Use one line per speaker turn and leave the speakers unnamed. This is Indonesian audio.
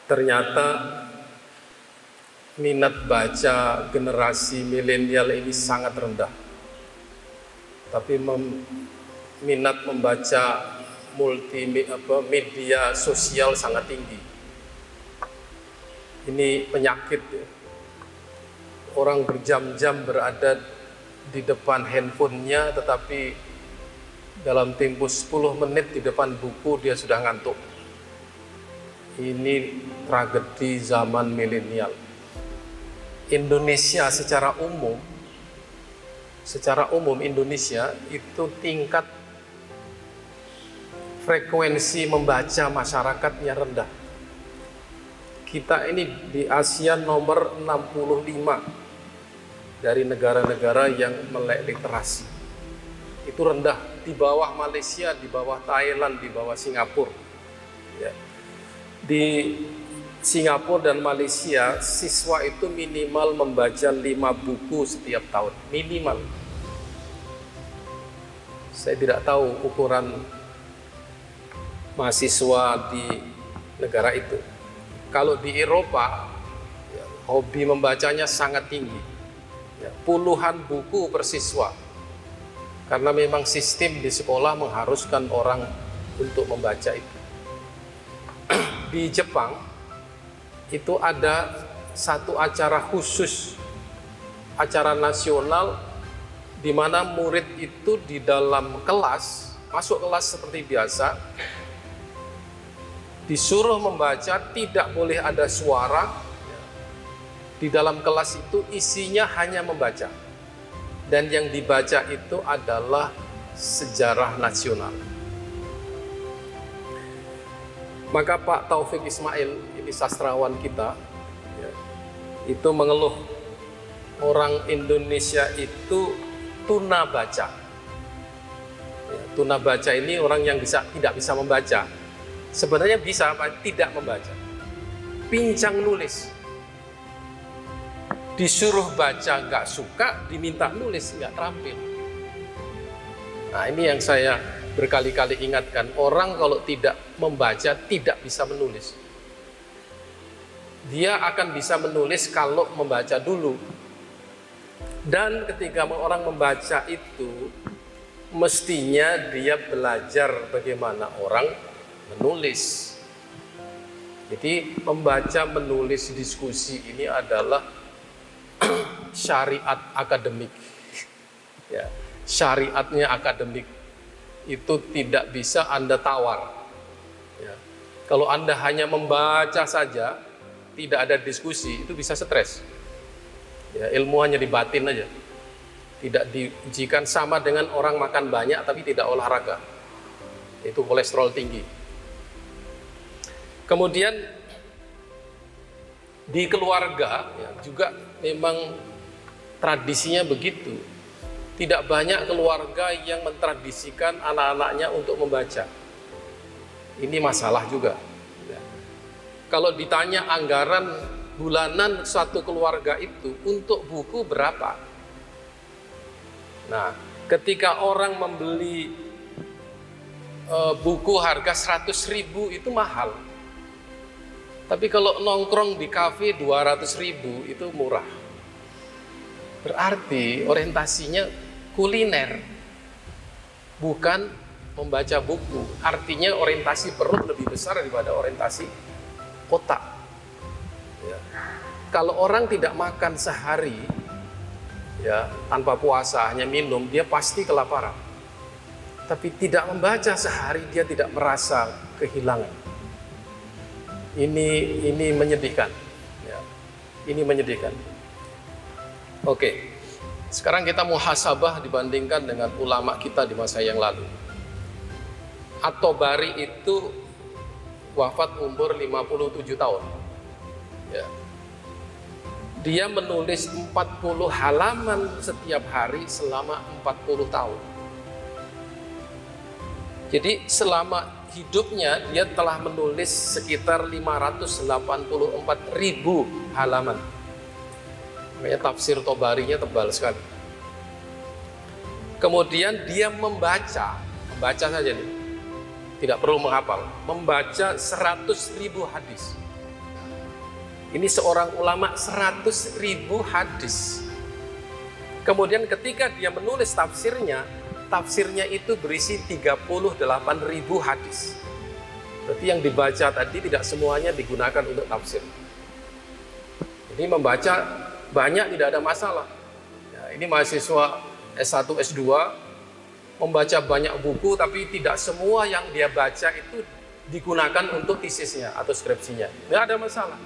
Ternyata minat baca generasi milenial ini sangat rendah. Tapi minat membaca media sosial sangat tinggi. Ini penyakit ya. Orang berjam-jam berada di depan handphonenya, tetapi dalam tempo 10 menit di depan buku dia sudah ngantuk. Ini tragedi zaman milenial. Indonesia secara umum Indonesia itu tingkat frekuensi membaca masyarakatnya rendah. Kita ini di Asia nomor 65 dari negara-negara yang melek literasi. Itu rendah, di bawah Malaysia, di bawah Thailand, di bawah Singapura. Ya. Di Singapura dan Malaysia, siswa itu minimal membaca 5 buku setiap tahun, minimal. Saya tidak tahu ukuran mahasiswa di negara itu. Kalau di Eropa, ya, hobi membacanya sangat tinggi, ya, puluhan buku per siswa, karena memang sistem di sekolah mengharuskan orang untuk membaca itu. Di Jepang itu ada satu acara khusus, acara nasional, di mana murid itu di dalam kelas, masuk kelas seperti biasa, disuruh membaca, tidak boleh ada suara. Di dalam kelas itu isinya hanya membaca, dan yang dibaca itu adalah sejarah nasional. Maka Pak Taufik Ismail, ini sastrawan kita, ya, itu mengeluh orang Indonesia itu tuna baca. Ya, tuna baca ini orang yang tidak bisa membaca. Sebenarnya bisa, apa tidak membaca. Pincang nulis. Disuruh baca nggak suka, diminta nulis nggak terampil. Nah, ini yang saya berkali-kali ingatkan, orang kalau tidak membaca tidak bisa menulis. Dia akan bisa menulis kalau membaca dulu. Dan ketika orang membaca itu, mestinya dia belajar bagaimana orang menulis. Jadi membaca, menulis, diskusi ini adalah syariat akademik. Ya, syariatnya akademik. Itu tidak bisa Anda tawar. Ya. Kalau Anda hanya membaca saja, tidak ada diskusi, itu bisa stres. Ya, ilmu hanya di batin aja. Tidak diujikan, sama dengan orang makan banyak tapi tidak olahraga. Itu kolesterol tinggi. Kemudian di keluarga ya, juga memang tradisinya begitu. Tidak banyak keluarga yang mentradisikan anak-anaknya untuk membaca. Ini masalah juga. Ya. Kalau ditanya anggaran bulanan satu keluarga itu untuk buku berapa? Nah, ketika orang membeli buku harga 100.000 itu mahal. Tapi kalau nongkrong di kafe 200.000 itu murah. Berarti orientasinya kuliner, bukan membaca buku. Artinya orientasi perut lebih besar daripada orientasi otak. Ya. Kalau orang tidak makan sehari, ya, tanpa puasa, hanya minum, dia pasti kelaparan. Tapi tidak membaca sehari, dia tidak merasa kehilangan. Ini menyedihkan. Ya. Ini menyedihkan. Oke. Sekarang kita muhasabah dibandingkan dengan ulama kita di masa yang lalu. At-Tabari itu wafat umur 57 tahun. Ya. Dia menulis 40 halaman setiap hari selama 40 tahun. Jadi selama hidupnya dia telah menulis sekitar 584.000 halaman. Makanya tafsir Tabarinya tebal sekali. Kemudian dia membaca saja nih, tidak perlu menghafal, membaca 100.000 hadis. Ini seorang ulama 100.000 hadis. Kemudian ketika dia menulis tafsirnya itu berisi 38.000 hadis. Berarti yang dibaca tadi tidak semuanya digunakan untuk tafsir. Jadi membaca banyak tidak ada masalah. Ya, ini mahasiswa S1, S2 membaca banyak buku, tapi tidak semua yang dia baca itu digunakan untuk tesisnya atau skripsinya. Tidak ada masalah.